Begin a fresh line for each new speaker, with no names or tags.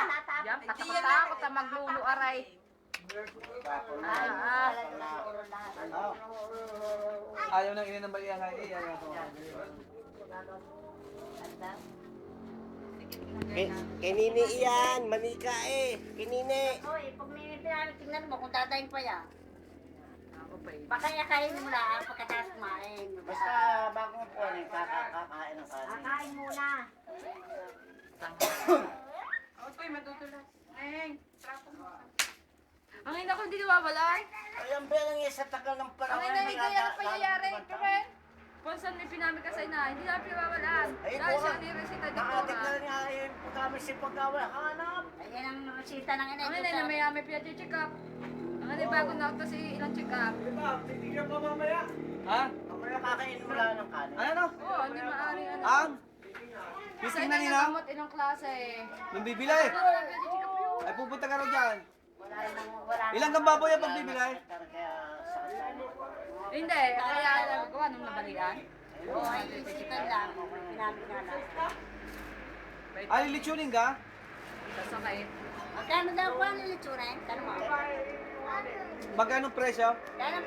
Yan, takot sa maglulu aray.
Ayaw nang ina ng balian nga iyan.
Kinini iyan, manika eh. Kinini.
Oy, pag may pinamit, tingnan mo kung dadaing pa yan. Pakaya-kain mo lang pagkatapos kumain.
Basta bago po, kakain ng kanin.
Kakain muna.
Oy, matutulas. Ay, trapo mo. Ang ina ko hindi nawawalan.
Ayan ba lang sa tagal ng
Ang
panahon.
ina hindi kaya na pangyayari. Kaya, kung saan may pinamit ka sa ina, hindi na pinawawalan. Dahil siya niresita
Nakatik na
doktora.
rin nga yung kami si pagkawa. Hanap.
Ayan ang sita ng ina.
Ang ina na may pina-check up. Ang ina bago na ito si ilang check up.
Titigyan pa mamaya.
Ha?
Mamaya kakainin mo lang ng kanin.
Ano?
Oo, hindi maaari ano.
Ang?
Sa
Bising
ina
na
niya
nila?
gamot ilang klase.
Nung bibilay.
Oo, pina-check up yun.
Ay pupunta ka rin dyan.
Wala
Ilang kang baboy ang pagbibilay?
Kaya sakit.
Hindi, kaya gawa nung nabalian.
Oo, ay isipan lang. Pinamit nga lang.
Ay, lilitsunin ka?
Sasakay.
Magkano daw po ang lilitsurin? Kano mo?
Magkano presyo?
Kano